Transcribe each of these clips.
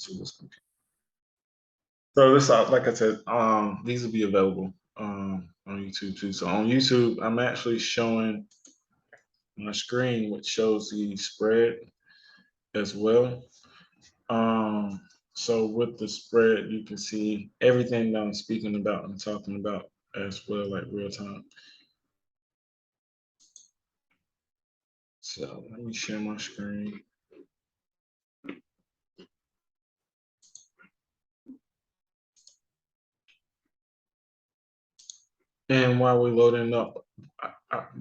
to this computer. So this, like I said, these will be available on YouTube too. So on YouTube, I'm actually showing my screen, which shows the spread as well. Um, so with the spread, you can see everything that I'm speaking about and talking about as well, like real time. So let me share my screen. And while we're loading up,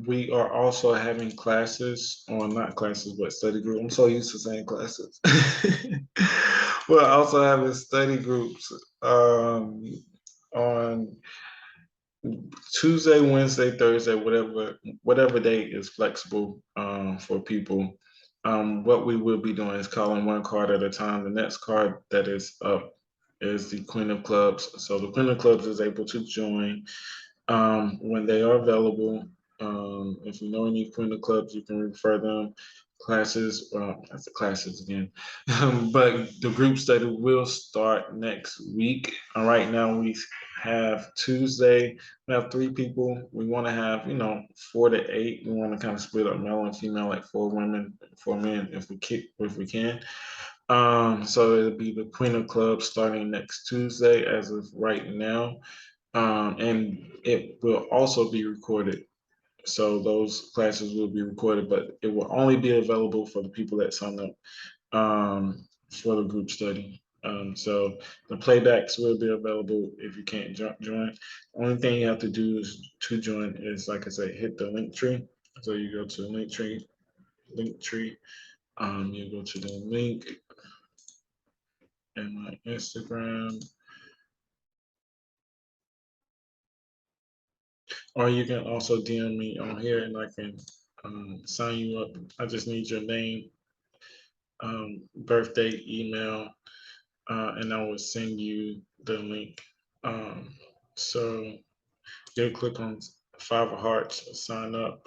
we are also having classes, or not classes, but study group. I'm so used to saying classes. We're also having study groups on Tuesday, Wednesday, Thursday, whatever day is flexible for people. What we will be doing is calling one card at a time. The next card that is up is the Queen of Clubs. So the Queen of Clubs is able to join when they are available. If you know any Queen of Clubs, you can refer them classes. That's the classes again. But the group study will start next week. Right now we have Tuesday. We have 3 people. We want to have 4 to 8. We want to kind of split up male and female, like 4 women, 4 men, if we can. So it'll be the Queen of Clubs starting next Tuesday as of right now. And it will also be recorded. So those classes will be recorded, but it will only be available for the people that sign up for the group study. So the playbacks will be available if you can't join. Only thing you have to do is to join is, like I said, hit the link tree. So you go to the link tree. You go to the link in my Instagram. Or you can also DM me on here and I can sign you up. I just need your name, birthday, email, and I will send you the link. So you'll click on 5 of hearts, sign up,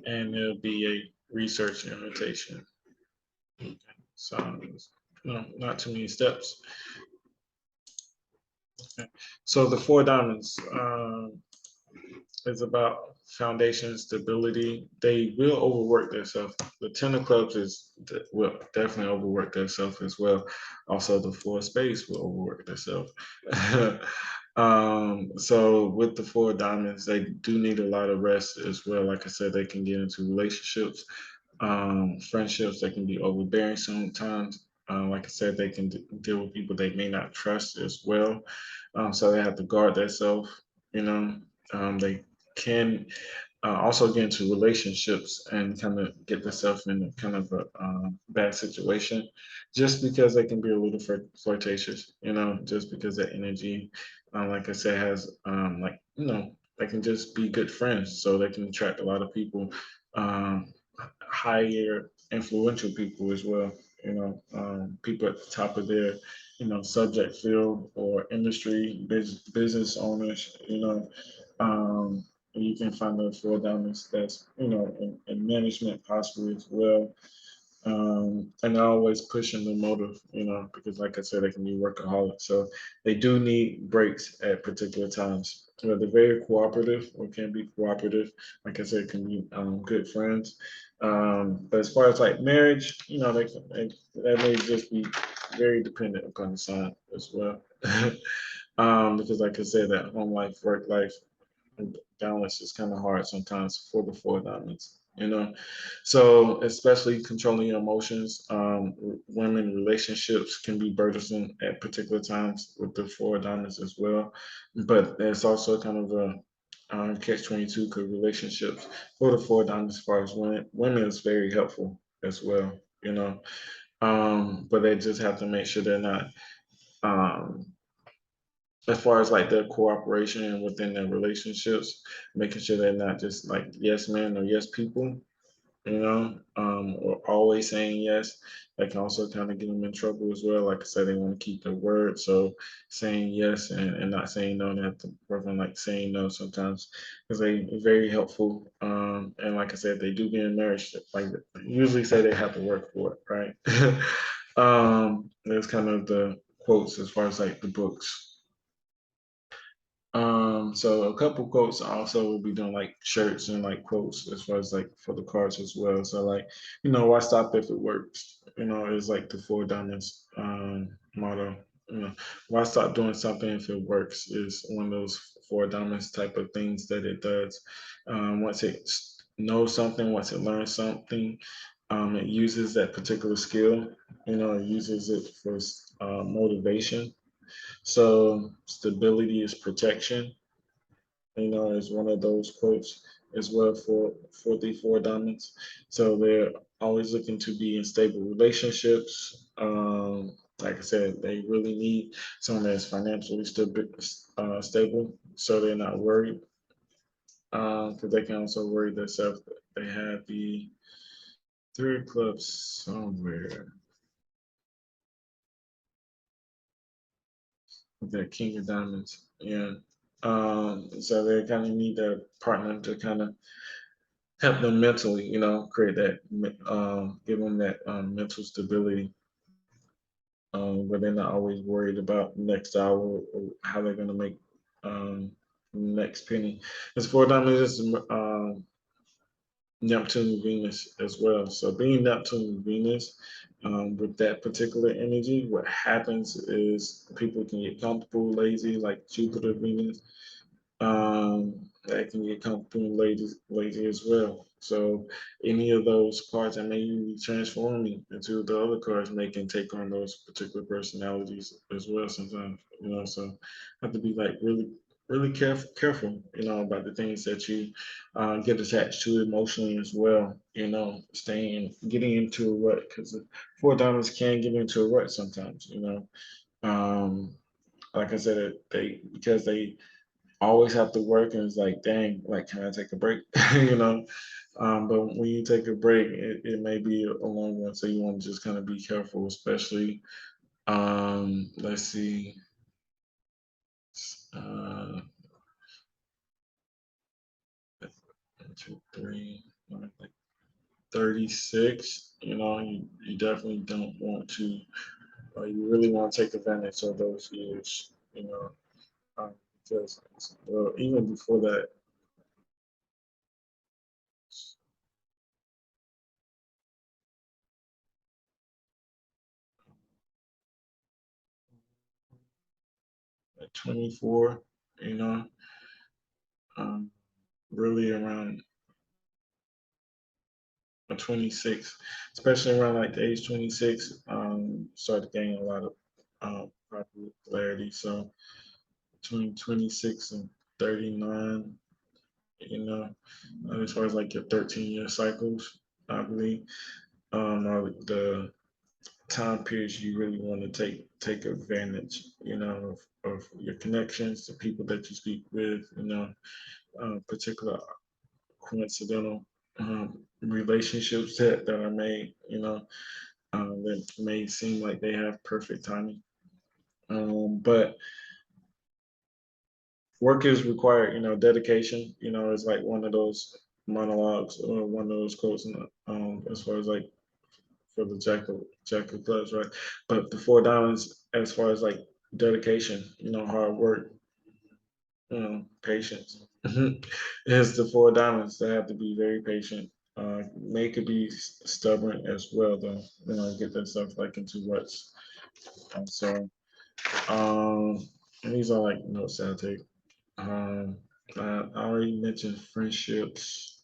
and there'll be a research invitation. So, not too many steps. Okay. So the 4 diamonds. Is about foundation stability. They will overwork themselves. The 10 of clubs will definitely overwork themselves as well. Also, the 4 of spades will overwork themselves. So with the 4 diamonds, they do need a lot of rest as well. Like I said, they can get into relationships, friendships. They can be overbearing sometimes. Like I said, they can deal with people they may not trust as well. So they have to guard themselves. They can also get into relationships and kind of get themselves in a kind of a bad situation just because they can be a little flirtatious, just because that energy, like I said, has they can just be good friends. So they can attract a lot of people, higher influential people as well, people at the top of their, subject field or industry, business owners, um, you can find the 4 diamonds that's in management possibly as well. And they're always pushing the motive, because like I said, they can be workaholics. So they do need breaks at particular times. They're very cooperative or can be cooperative. Like I said, can be good friends. But as far as like marriage, that may just be very dependent upon the sign as well. Because like I said, that home life, work life, balance is kind of hard sometimes for the 4 diamonds, so especially controlling your emotions. Women relationships can be burdensome at particular times with the 4 diamonds as well, but there's also kind of a catch-22 because relationships for the 4 diamonds, as far as women is very helpful as well, but they just have to make sure they're not um, as far as like their cooperation within their relationships, making sure they're not just like yes men or yes people, or always saying yes. That can also kind of get them in trouble as well. Like I said, they want to keep their word. So saying yes and not saying no, they have to work on like saying no sometimes because they very helpful. And like I said, they do get in marriage. Like usually say they have to work for it, right? That's kind of the quotes as far as like the books. So a couple quotes also will be doing like shirts and like quotes as far as like for the cards as well. So like, why stop if it works? It's like the four diamonds motto. Why stop doing something if it works is one of those four diamonds type of things that it does. Once it knows something, once it learns something, it uses that particular skill. It uses it for motivation. So stability is protection, is one of those quotes as well for the four diamonds. So they're always looking to be in stable relationships. Like I said, they really need someone that's financially stable, so they're not worried. Because they can also worry themselves. They have the three of clubs somewhere. The king of diamonds. Yeah. So they kind of need a partner to kind of help them mentally, create that, give them that mental stability, where they're not always worried about next hour or how they're going to make next penny. As for diamonds, is Neptune and Venus as well. So being Neptune and Venus, with that particular energy, what happens is people can get comfortable, lazy, like Jupiter, Venus, that can get comfortable and lazy as well. So any of those cards that may be transforming into the other cards may can take on those particular personalities as well sometimes, so have to be like really careful, about the things that you get attached to emotionally as well, getting into a rut because four diamonds can get into a rut sometimes, um, like I said, because they always have to work and it's like, dang, like, can I take a break? But when you take a break, it may be a long one. So you want to just kind of be careful, especially, let's see, uh, 2, 3, like 36, you definitely don't want to, you really want to take advantage of those years, because, well, even before that, at 24, you know, um, really around 26, especially around like the age 26, started gaining a lot of popularity. So between 26 and 39, as far as like your 13-year cycles, I believe, are the time periods you really want to take advantage, of your connections, the people that you speak with, particular coincidental relationships that are made, that may seem like they have perfect timing. But work is required, dedication, is like one of those monologues or one of those quotes, as far as like for the Jack of Clubs, right? But the four diamonds, as far as like dedication, hard work, patience. Is the four diamonds. They have to be very patient. They could be stubborn as well, though. Get themselves like into ruts. So, um, and these are like notes that I take. Um, I already mentioned friendships.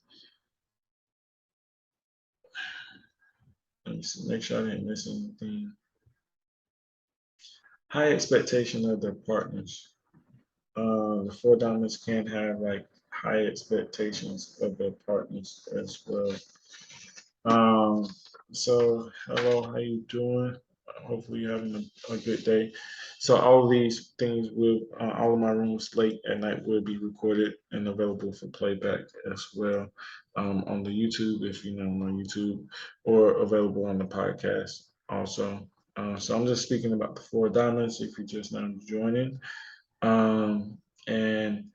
Let me see, make sure I didn't miss anything. High expectation of their partners. The four diamonds can have like high expectations of their partners as well. Um, so hello, how you doing? Hopefully you're having a good day. So all of these things will, all of my rooms late at night will be recorded and available for playback as well, on the YouTube if you know my YouTube, or available on the podcast also. So I'm just speaking about the four diamonds if you're just now joining. And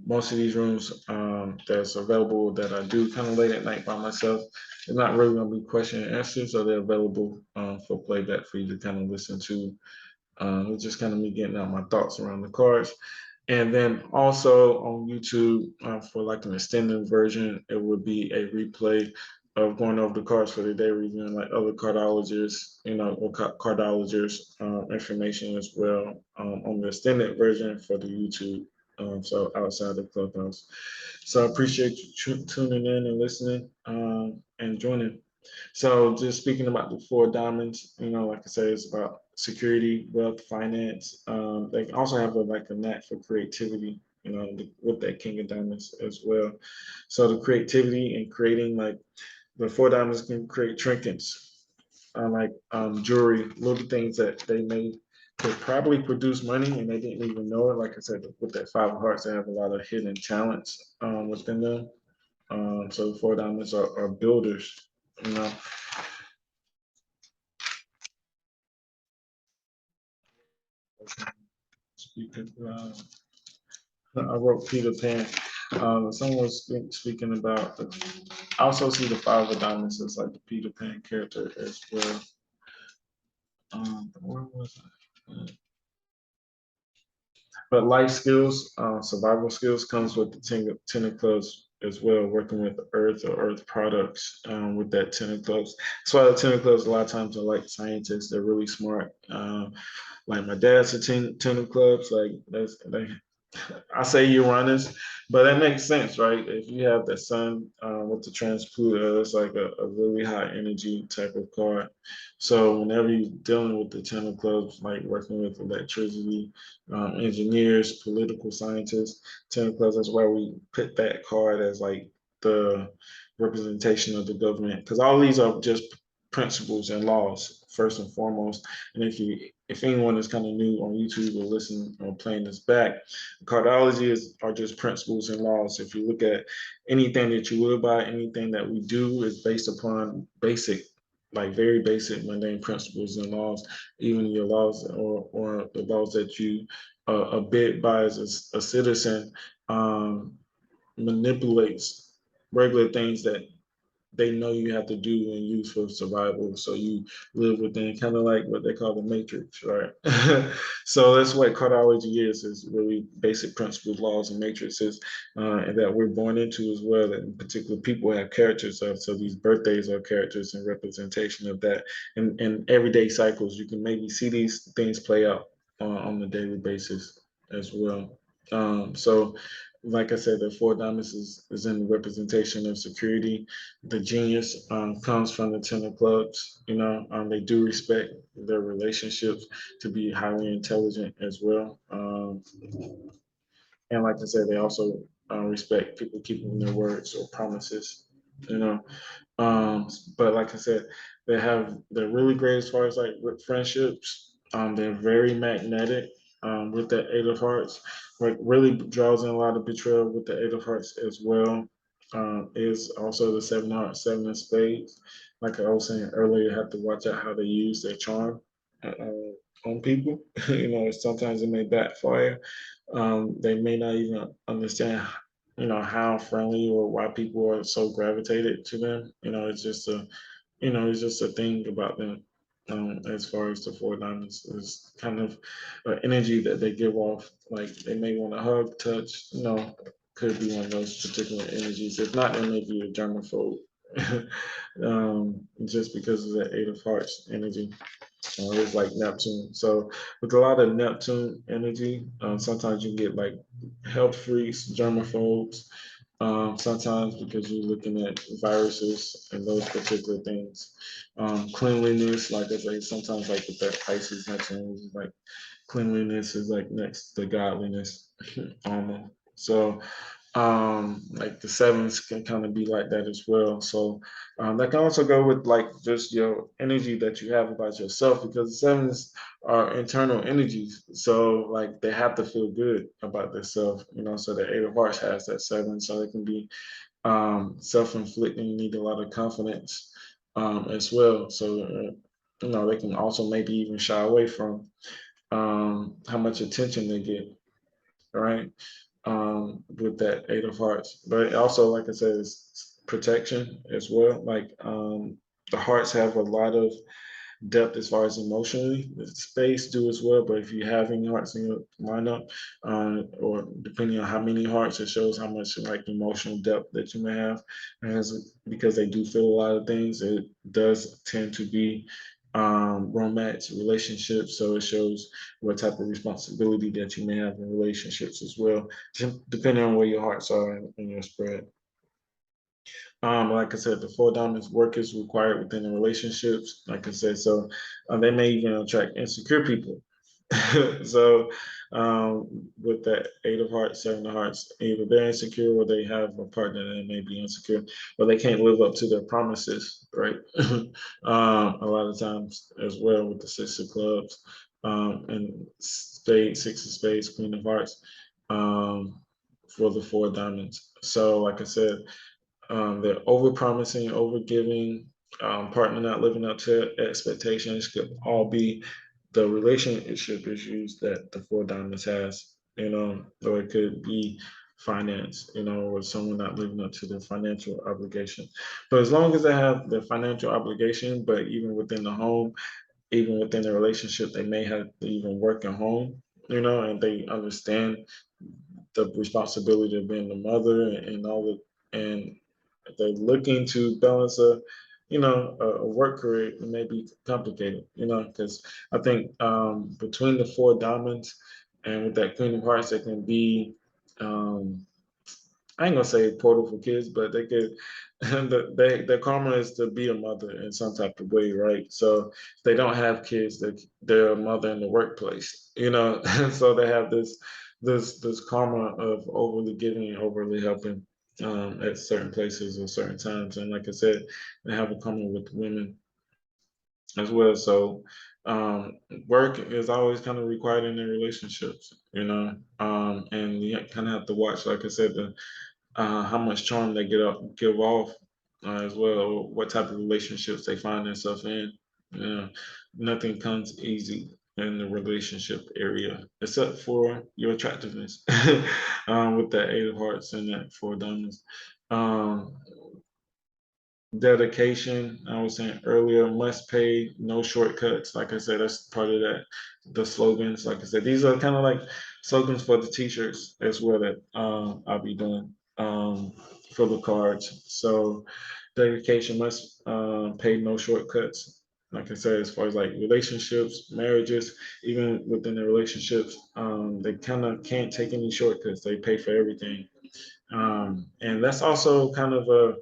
most of these rooms that's available that I do kind of late at night by myself, they're not really going to be question and answers, so they're available for playback for you to kind of listen to. It's just kind of me getting out my thoughts around the cards. And then also on YouTube for like an extended version, it would be a replay of going over the cards for the day, reviewing like other cardologists, or cardologists information as well on the extended version for the YouTube. So outside of Clubhouse. So I appreciate you tuning in and listening and joining. So just speaking about the four diamonds, like I said, it's about security, wealth, finance. They also have like a knack for creativity, with that king of diamonds as well. So the creativity and creating like the four diamonds can create trinkets, like jewelry, little things that they made could probably produce money and they didn't even know it. Like I said, with that five of hearts, they have a lot of hidden talents within them. So the four diamonds are builders, you know. Speaking, I wrote Peter Pan. Someone was speaking about. I also see the Five of Diamonds as like the Peter Pan character as well. Where was I? But life skills, survival skills comes with the ten of clubs as well, working with earth or earth products with that ten of clubs. That's why the ten of clubs a lot of times are like scientists. They're really smart. Like my dad's a ten of clubs. Like I say Uranus, but that makes sense, right? If you have the sun with the trans Pluto, it's like a really high energy type of card. So whenever you're dealing with the ten of clubs, like working with electricity, engineers, political scientists, ten of clubs, that's why we put that card as like the representation of the government, because all these are just principles and laws first and foremost. And if anyone is kind of new on YouTube or listening or playing this back, cardology are just principles and laws. If you look at anything that you live by, anything that we do is based upon basic, like very basic mundane principles and laws. Even your laws or the laws that you abide by as a citizen manipulates regular things that they know you have to do and use for survival. So you live within kind of like what they call the matrix, right? So that's what cardology is really basic principles, laws, and matrices, and that we're born into as well. That in particular people have characters of. So these birthdays are characters and representation of that. And in everyday cycles, you can maybe see these things play out on a daily basis as well. So like I said, the four diamonds is in the representation of security. The genius comes from the ten of clubs. They do respect their relationships to be highly intelligent as well. And like I said, they also respect people keeping their words or promises. You know, but like I said, they're really great as far as like with friendships. They're very magnetic with the Eight of Hearts. Like really draws in a lot of betrayal with the Eight of Hearts as well. Is also the Seven of Hearts, Seven of Spades. Like I was saying earlier, you have to watch out how they use their charm on people. Sometimes it may backfire. They may not even understand how friendly or why people are so gravitated to them. It's just a thing about them. As far as the four diamonds is kind of energy that they give off. Like they may want to hug, touch. Could be one of those particular energies. If not, they may be a germaphobe. Just because of the Eight of Hearts energy. It's like Neptune. So with a lot of Neptune energy, sometimes you get like health freaks, germaphobes. Sometimes because you're looking at viruses and those particular things. Cleanliness, like I say, sometimes like with that Pisces Neptune, like cleanliness is like next to godliness almost. So like the sevens can kind of be like that as well. So that can also go with like just your energy that you have about yourself, because the sevens are internal energies. So like they have to feel good about themselves, so the Eight of Hearts has that seven, so it can be self-inflicting. You need a lot of confidence as well. So they can also maybe even shy away from how much attention they get. Right. with that Eight of Hearts. But also, like I said, it's protection as well. Like the hearts have a lot of depth as far as emotionally. The space do as well, but if you have any hearts in your lineup, or depending on how many hearts, it shows how much like emotional depth that you may have. As because they do feel a lot of things, it does tend to be romance relationships. So it shows what type of responsibility that you may have in relationships as well, depending on where your hearts are in your spread. Like I said, the four diamonds work is required within the relationships. Like I said, so they may even attract insecure people. So with that Eight of Hearts, Seven of Hearts, either they're insecure or they have a partner that may be insecure, but they can't live up to their promises, right? A lot of times as well with the Six of Clubs and Spades, Six of Spades, Queen of Hearts for the four diamonds. So like I said, they're over promising, over giving, partner not living up to expectations could all be the relationship issues that the four diamonds has, or it could be finance, or someone not living up to their financial obligation. But as long as they have their financial obligation, but even within the home, even within the relationship, they may have to even work at home, and they understand the responsibility of being the mother and all the and if they're looking to balance a work career, it may be complicated, because I think between the four diamonds and with that Queen of Hearts, it can be, I ain't gonna say portal for kids, but they could, their karma is to be a mother in some type of way, right? So if they don't have kids, they're a mother in the workplace, so they have this karma of overly giving and overly helping at certain places or certain times. And like I said, they have a karma with women as well. So work is always kind of required in their relationships, and you kind of have to watch, like I said, how much charm they give off as well, what type of relationships they find themselves in. Nothing comes easy in the relationship area except for your attractiveness with that Eight of Hearts and that Four Diamonds. Um, Dedication, I was saying earlier, must pay, no shortcuts. Like I said, that's part of that. The slogans, like I said, these are kind of like slogans for the t-shirts as well that I'll be doing for the cards. So dedication must pay, no shortcuts. Like I said, as far as like relationships, marriages, even within the relationships, they kind of can't take any shortcuts. They pay for everything. And that's also kind of a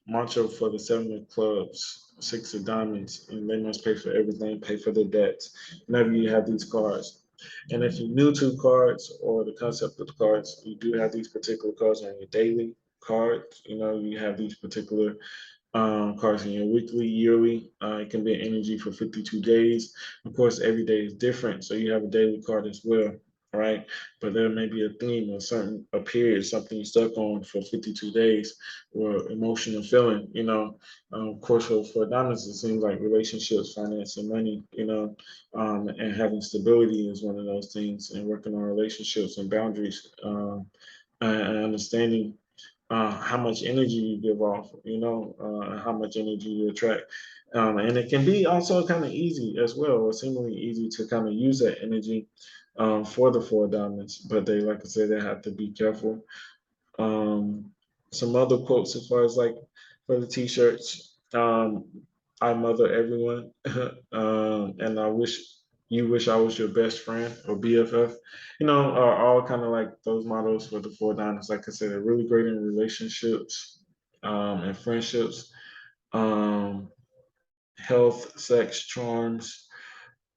mantra for the Seven of Clubs, Six of Diamonds, and they must pay for everything, pay for the debts whenever you have these cards. And if you're new to cards or the concept of the cards, you do have these particular cards on your daily card. You have these particular cards in your weekly, yearly. It can be an energy for 52 days. Of course, every day is different, so you have a daily card as well, right? But there may be a theme or a period, something you stuck on for 52 days, or emotional feeling. Of course, for diamonds, it seems like relationships, finance, and money. And having stability is one of those things, and working on relationships and boundaries, and understanding how much energy you give off, how much energy you attract. And it can be also kind of easy as well, or seemingly easy to kind of use that energy for the four diamonds. But they, like I said, they have to be careful. Um, some other quotes as far as like for the t-shirts. I mother everyone, and I wish you wish I was your best friend or BFF. Are all kind of like those mottos for the four diamonds. Like I said, they're really great in relationships and friendships, um, health, sex, charms.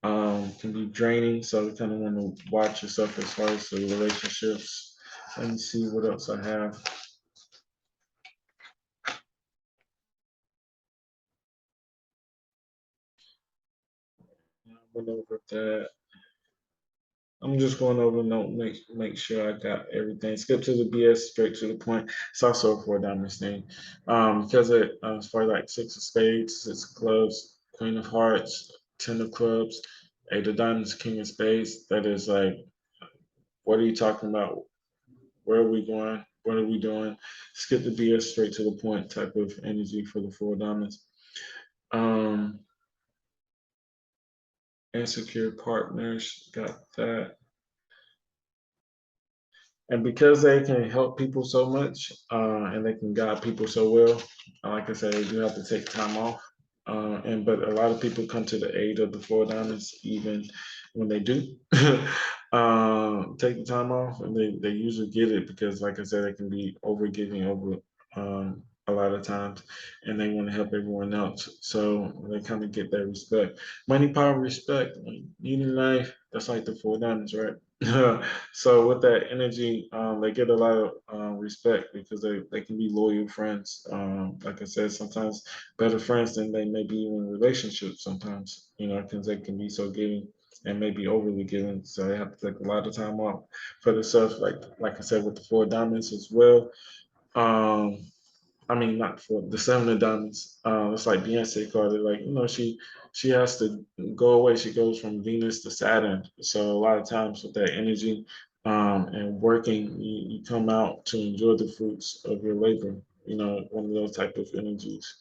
Can be draining, so you kind of want to watch yourself as far as the relationships. Let me see what else I have. I went over that. I'm just going over note, make sure I got everything. Skip to the BS, straight to the point. It's also a four diamonds thing, because as far as like Six of Spades, Six of Clubs, Queen of Hearts, Ten of Clubs, Eight of Diamonds, King of Spades. That is like, what are you talking about? where are we going? What are we doing? Skip the BS, straight to the point type of energy for the Four of Diamonds. Um, Insecure partners, got that. And because they can help people so much, and they can guide people so well, like I said, they do have to take time off. But a lot of people come to the aid of the Four of Diamonds even when they do take the time off, and they usually get it because, like I said, they can be over giving over a lot of times, and they want to help everyone else. So they kind of get that respect, money, power, respect, in life. That's like the Four of Diamonds, right? So with that energy, they get a lot of respect because they can be loyal friends. Like I said, sometimes better friends than they may be in relationships sometimes, because they can be so giving and maybe overly giving. So they have to take a lot of time off for themselves, like I said, with the Four of Diamonds as well. Um, I mean, not for the Seven of Diamonds. It's like Beyonce called it. Like, she has to go away. She goes from Venus to Saturn. So a lot of times with that energy and working, you come out to enjoy the fruits of your labor. One of those type of energies.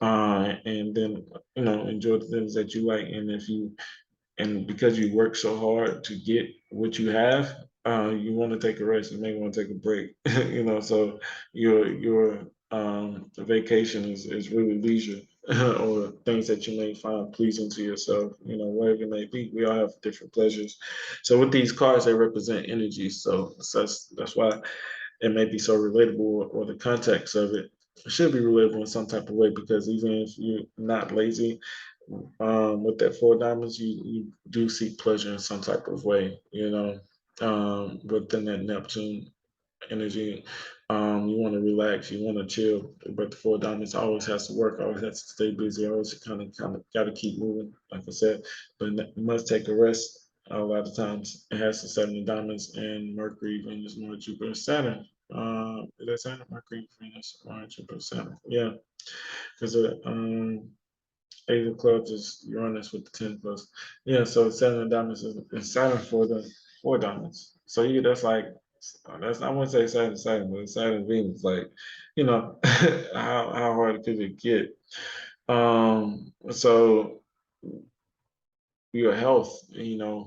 And then enjoy the things that you like. And because you work so hard to get what you have, you want to take a rest. You may want to take a break. So your vacation is really leisure or things that you may find pleasing to yourself. Whatever it may be. We all have different pleasures. So with these cards, they represent energy. So that's why it may be so relatable, or the context of it should be relatable in some type of way, because even if you're not lazy, with that Four of Diamonds, you do seek pleasure in some type of way, within that Neptune energy. You want to relax, you want to chill, but the Four of Diamonds always has to work, always has to stay busy, always kind of got to keep moving, like I said, but must take a rest. A lot of times it has the Seven of Diamonds and Mercury, Venus, Mars, Jupiter, Saturn. Is that Saturn, Mercury, Venus, Mars, Jupiter, Saturn? Yeah, because Eight of Clubs is Uranus with the 10 plus. Yeah, so Seven of Diamonds is Saturn for the Four Diamonds. So that's like, I wouldn't say Saturn, but it's Saturn Venus. Like, how hard could it get? So your health,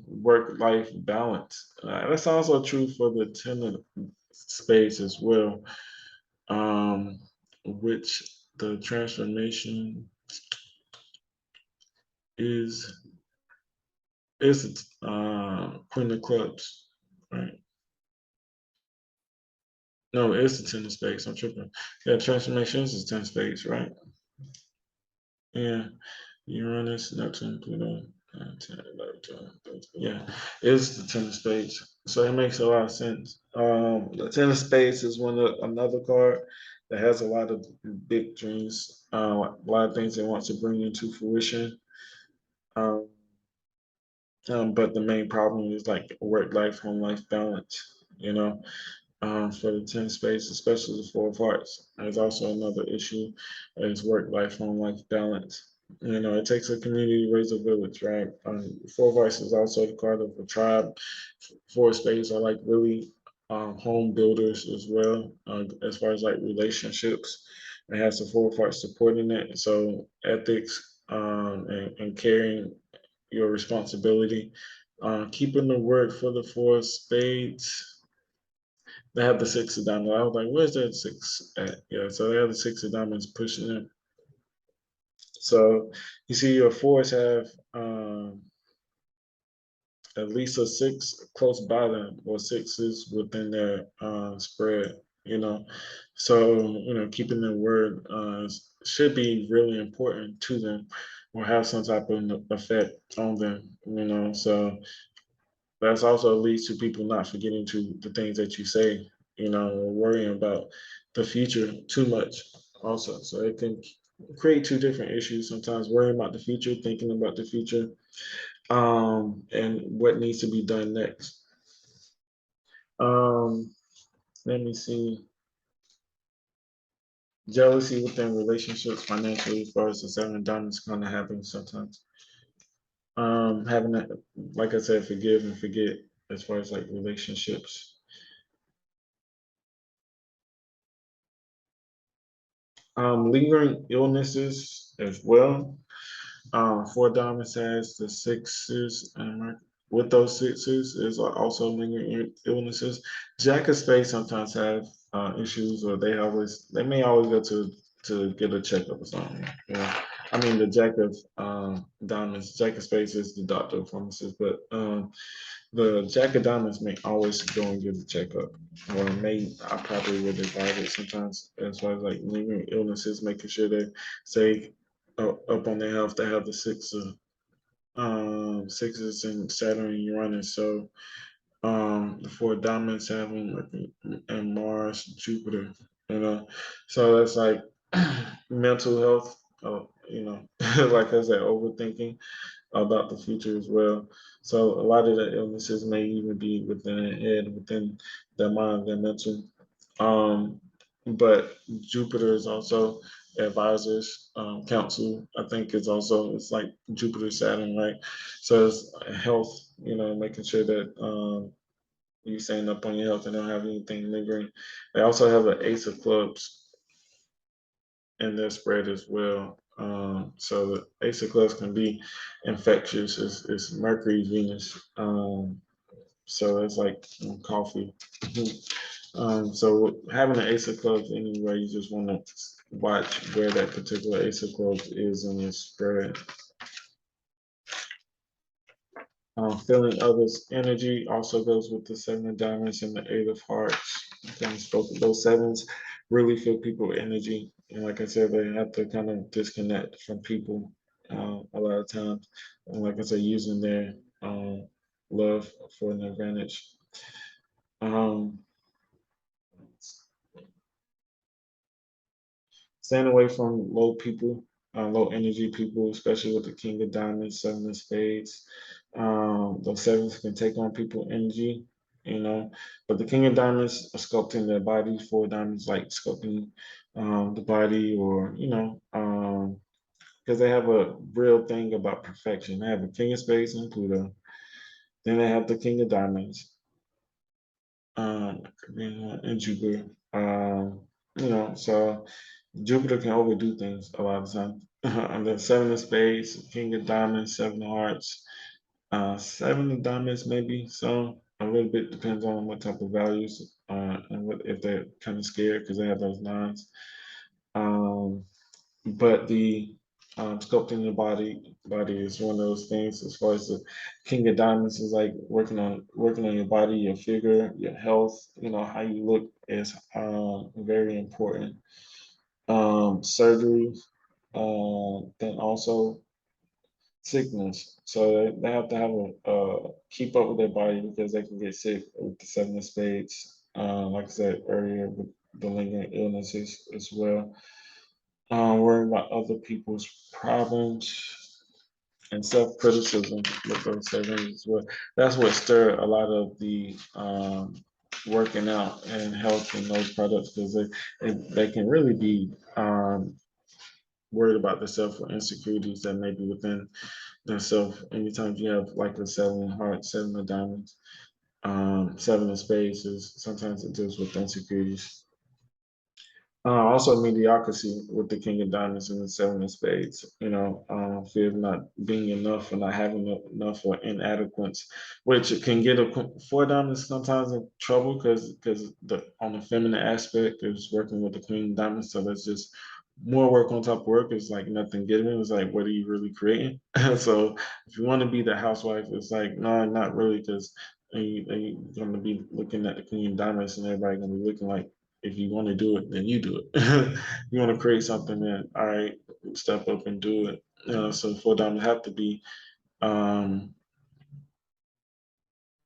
work life balance. That's also true for the 10 of spades as well, which the transformation is Queen of Clubs, right? No, it's the Ten of Spades. I'm tripping. Yeah, transformations is 10 spades, right? Yeah, Uranus, Neptune, Pluto, 10, 11, 12, 13. Yeah, it's the 10 of spades. So it makes a lot of sense. The 10 of spades is another card that has a lot of big dreams, a lot of things it wants to bring into fruition. Um, but the main problem is like work life, home life balance, for the 10 space, especially the Four of Hearts. There's also another issue is work life, home life balance. It takes a community to raise a village, right? Four of Hearts is also the card of a tribe. Four of Spades are like really home builders as well, as far as like relationships. It has the Four of Hearts supporting it. So ethics and carrying your responsibility. Keeping the word for the Four of Spades. They have the Six of Diamonds. I was like, where's that six at? Yeah, so they have the Six of Diamonds pushing it. So you see your fours have at least a six close by them, or sixes within their spread, you know. So, keeping their word should be really important to them, or have some type of effect on them. So that's also leads to people not forgetting to the things that you say, or worrying about the future too much also. So it can create two different issues sometimes: worrying about the future, thinking about the future, and what needs to be done next. Um, Let me see. Jealousy within relationships, financially, as far as the Seven of Diamonds kind of happens sometimes. Having that, like I said, forgive and forget as far as like relationships. Lingering illnesses as well. Four diamonds has the sixes, and with those sixes is also lingering illnesses. Jack of spades sometimes have issues, or they may always go to get a checkup or something. Yeah, I mean the Jack of diamonds, Jack of spades is the doctor of pharmacist, but the Jack of diamonds may always go and get a checkup, or may I probably would advise it sometimes as far as like lingering illnesses, making sure they stay up on their health. They have the sixes in Saturn and Uranus. So the four diamonds have them like, and Mars, Jupiter, you know. So that's like mental health, like I said, overthinking about the future as well. So a lot of the illnesses may even be within their head, within their mind, their mental. Um, but Jupiter is also advisors, council. I think it's like Jupiter, Saturn, right? So it's health, making sure that you're staying up on your health and don't have anything lingering. They also have an Ace of Clubs in their spread as well. So the Ace of Clubs can be infectious. It's Mercury, Venus. So it's like coffee. So having an Ace of Clubs anyway, you just want to watch where that particular Ace of Clubs is in your spread. Feeling others' energy also goes with the seven of diamonds and the eight of hearts. Kind of spoke those sevens really feel people energy, and like I said, they have to kind of disconnect from people a lot of times, and like I said, using their love for an advantage. Um, Staying away from low energy people, especially with the King of Diamonds, Seven of Spades. Those sevens can take on people energy, you know. But the King of Diamonds are sculpting their body. Four diamonds like sculpting the body, or because they have a real thing about perfection. They have a King of Spades and Pluto. Then they have the King of Diamonds, and Jupiter. So Jupiter can overdo things a lot of times. And then seven of spades, king of diamonds, seven of hearts, seven of diamonds maybe. So a little bit depends on what type of values and what if they're kind of scared because they have those nines. Um, but the sculpting the body is one of those things. As far as the king of diamonds is like working on your body, your figure, your health. How you look is very important. Surgery, then also sickness. So they have to have keep up with their body because they can get sick with the seven of spades. Like I said earlier, with the lingering illnesses as well. Worrying about other people's problems and self-criticism with those sevens as well. That's what stirred a lot of the working out and health in those products because they can really be worried about themselves or insecurities that may be within themselves. Anytime you have like the seven of hearts, seven of diamonds, seven of spades, is sometimes it deals with insecurities. Also mediocrity with the king of diamonds and the seven of spades. Fear of not being enough or not having enough or inadequates, which can get a four diamonds sometimes in trouble because the on the feminine aspect is working with the queen of diamonds. So that's just more work on top of work. It's like nothing given. It's like what are you really creating? So if you want to be the housewife, it's like no, not really, because they going to be looking at the queen of diamonds and everybody going to be looking like if you want to do it, then you do it. You want to create something, then all right, step up and do it. So for them to have to be um,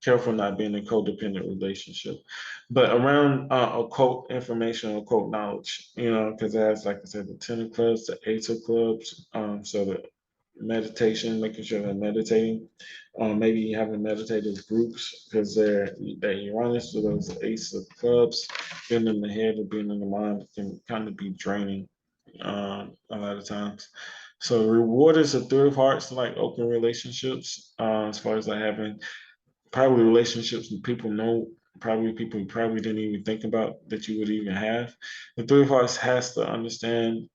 careful not being in a codependent relationship. But around occult information, occult knowledge, because it has, like I said, the 10 of clubs, the 8 of clubs. So the meditation, making sure they're meditating. Maybe having meditative groups because they're Uranus, so those ace of clubs, being in the head or being in the mind can kind of be draining a lot of times. So reward is a three of hearts, like open relationships, as far as like having probably relationships with people probably people probably didn't even think about that you would even have. The Three of Hearts has to understand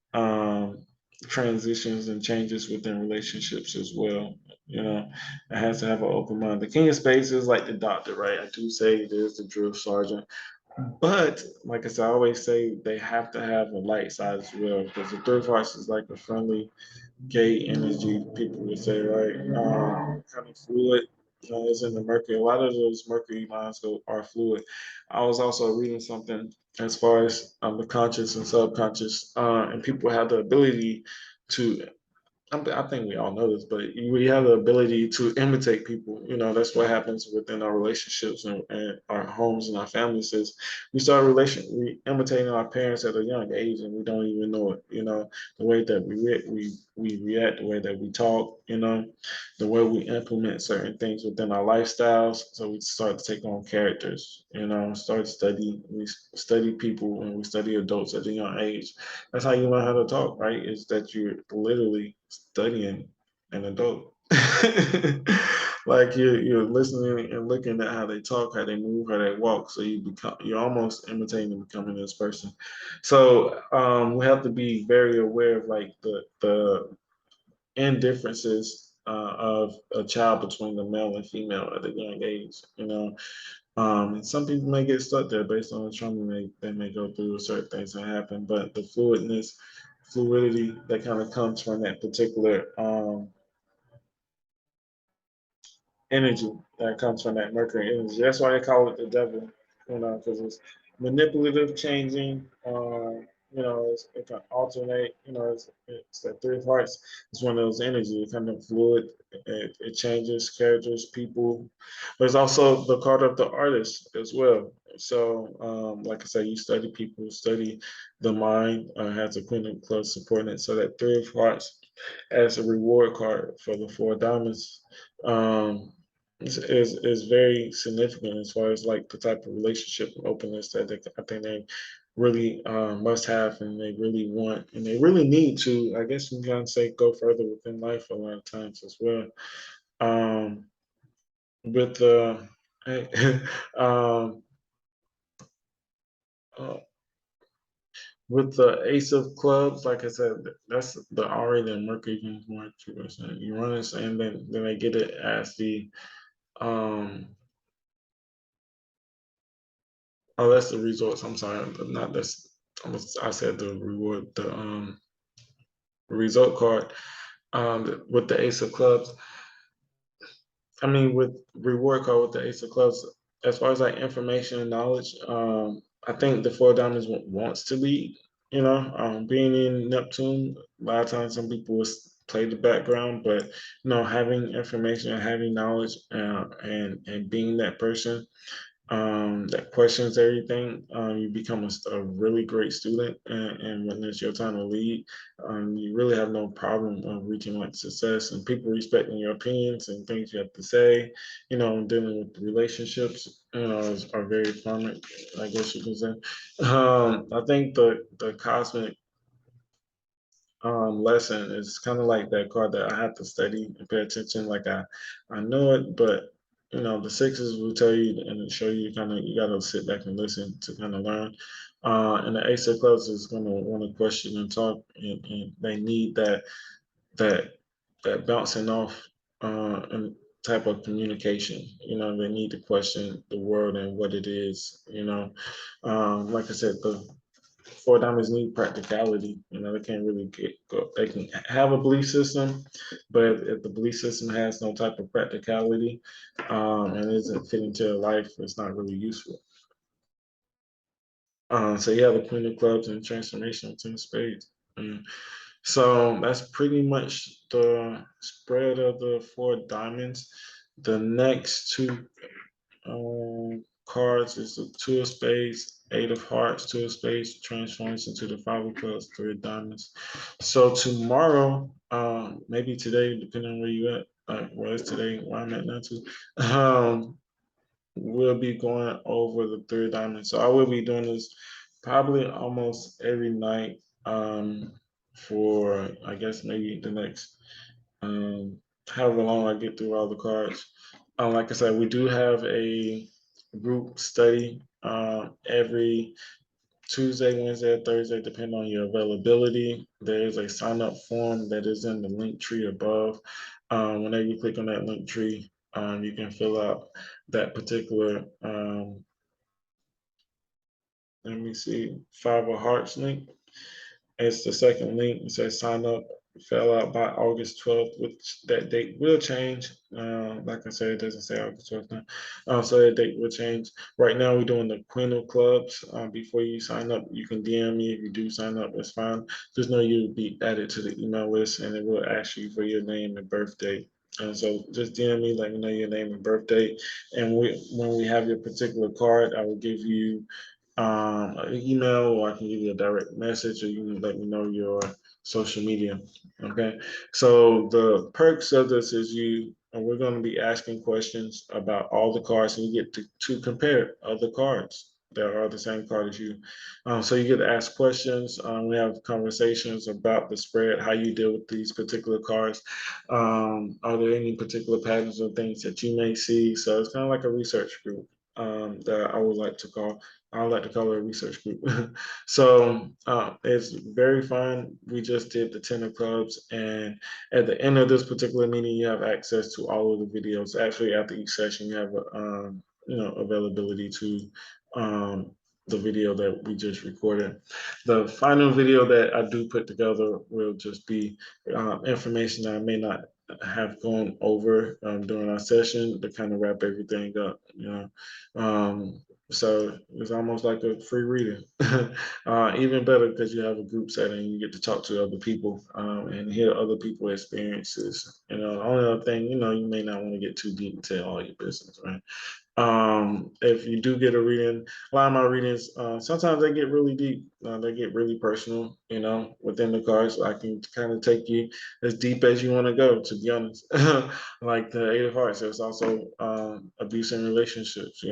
transitions and changes within relationships as well. You know, it has to have an open mind. The King of Spades is like the doctor, right? I do say it is the drill sergeant. But like I said, I always say they have to have a light side as well because the Three of Hearts is like a friendly gay energy, people would say, right? Kind of fluid. It's in the Mercury. A lot of those Mercury lines are fluid. I was also reading something as far as the conscious and subconscious, and people have the ability to I think we all know this, but we have the ability to imitate people. You know, that's what happens within our relationships and our homes and our families is we imitating our parents at a young age and we don't even know it. You know, the way that we react, the way that we talk, you know, the way we implement certain things within our lifestyles. So we start to take on characters, you know, we study people and we study adults at a young age. That's how you learn how to talk, right? Is that you're literally studying an adult. Like you're listening and looking at how they talk, how they move, how they walk. So you're almost imitating and becoming this person. So we have to be very aware of like the indifferences of a child between the male and female at a young age. You know, and some people may get stuck there based on the trauma they may go through or certain things that happen, but the fluidity that kind of comes from that particular energy that comes from that Mercury energy. That's why they call it the devil, you know, because it's manipulative, changing. It can alternate. You know, it's that Three of Hearts. It's one of those energies. It kind of fluid. It changes characters, people, but it's also the card of the artist as well. So, like I said, you study people, study the mind. Has a Queen of Clubs supporting it. So that Three of Hearts as a reward card for the Four Diamonds um, is very significant as far as like the type of relationship and openness that I think they really must have and they really want and they really need to. I guess you can say go further within life a lot of times as well. Um, with the um, uh, with the Ace of Clubs, like I said, that's the already the Mercury Venus Mars Uranus, and then they get it as the um oh, that's the results. I'm sorry, but not that's. I said the reward, the result card. With the Ace of Clubs. I mean, with reward card with the Ace of Clubs. As far as like information and knowledge, I think the Four Diamonds wants to lead. You know, being in Neptune, a lot of times some people will play the background, but having information and having knowledge and being that person that questions everything, you become a really great student. And when it's your time to lead, you really have no problem of reaching like success and people respecting your opinions and things you have to say. Dealing with relationships, are very prominent, I guess you can say. I think the cosmic lesson is kind of like that card that I have to study and pay attention. Like I know it, but the sixes will tell you and show you kind of you got to sit back and listen to kind of learn. And the Ace of Clubs is going to want to question and talk, and they need that that bouncing off and type of communication. They need to question the world and what it is. Like I said, the Four Diamonds need practicality. They can't really go. They can have a belief system, but if the belief system has no type of practicality and isn't fitting to their life, it's not really useful. So you have the Queen of Clubs and Transformation Ten of Spades. So that's pretty much the spread of the Four Diamonds. The next two cards is the Two of Spades, Eight of Hearts, Two of Spades transforms into the Five of Clubs, Three of Diamonds. So tomorrow, maybe today, depending on where you at, where it's today, where I'm at now too, we'll be going over the Three of Diamonds. So I will be doing this probably almost every night for, I guess, maybe the next however long I get through all the cards. Like I said, we do have a group study every Tuesday, Wednesday, or Thursday, depending on your availability. There is a sign up form that is in the link tree above. Whenever you click on that link tree, you can fill out that particular, let me see, Five of Hearts link. It's the second link. It says sign up, fill out by August 12th, which that date will change. Like I said, it doesn't say August 12th now. So that date will change. Right now, we're doing the Queen of Clubs. Before you sign up, you can DM me. If you do sign up, it's fine. Just know you'll be added to the email list and it will ask you for your name and birthday. And so just DM me, let me know your name and birthday. And when we have your particular card, I will give you an email, or I can give you a direct message, or you can let me know your social media. Okay. So the perks of this is we're going to be asking questions about all the cards, and you get to compare other cards that are the same card as you. So you get to ask questions. We have conversations about the spread, how you deal with these particular cards. Are there any particular patterns or things that you may see? So it's kind of like a research group that I would like to call it a research group. So it's very fun. We just did the 10 of clubs, and at the end of this particular meeting, you have access to all of the videos. Actually, after each session, you have availability to the video that we just recorded. The final video that I do put together will just be information that I may not have gone over during our session to kind of wrap everything up. So it's almost like a free reading. Even better because you have a group setting, you get to talk to other people and hear other people's experiences. The only other thing, you may not want to get too deep into all your business, right? If you do get a reading, a lot of my readings, sometimes they get really deep. They get really personal, within the cards. I can kind of take you as deep as you want to go, to be honest. Like the Eight of Hearts, there's also abuse in relationships,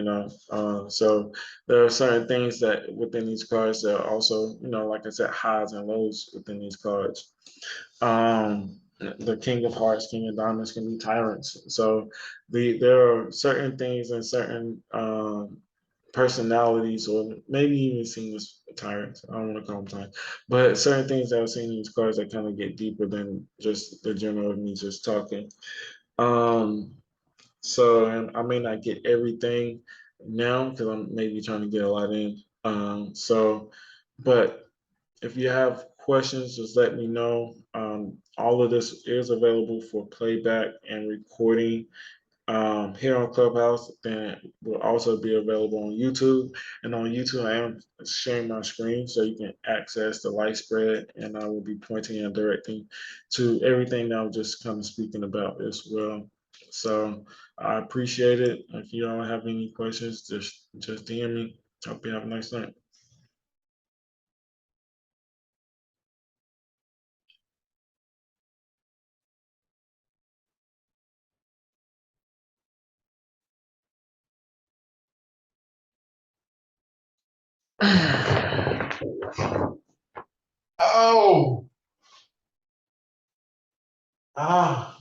so there are certain things that within these cards that are also, like I said, highs and lows within these cards. The King of Hearts, King of Diamonds can be tyrants. So there are certain things and certain personalities, or maybe even seen as tyrants. I don't want to call them tyrants, but certain things that I've seen in these cards that kind of get deeper than just the general of me just talking. So, and I may not get everything now because I'm maybe trying to get a lot in. But if you have questions, just let me know. All of this is available for playback and recording here on Clubhouse. Then will also be available on YouTube. And on YouTube, I am sharing my screen so you can access the light spread, and I will be pointing and directing to everything that I'm just kind of speaking about as well. So I appreciate it. If you don't have any questions, just DM me. Hope you have a nice night. Oh, ah.